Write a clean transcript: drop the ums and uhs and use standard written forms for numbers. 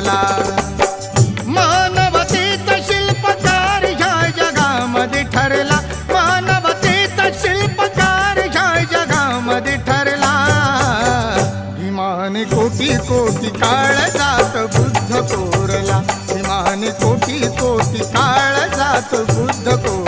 लागला. मानवतेचा शिल्पकार ह्या जगामध्ये ठरला. मानवतेचा शिल्पकार ह्या जगामध्ये ठरला. भीमाने कोटी कोटी काळजात बुद्ध कोरला. भीमाने कोटी कोटी काळजात बुद्ध कोरला.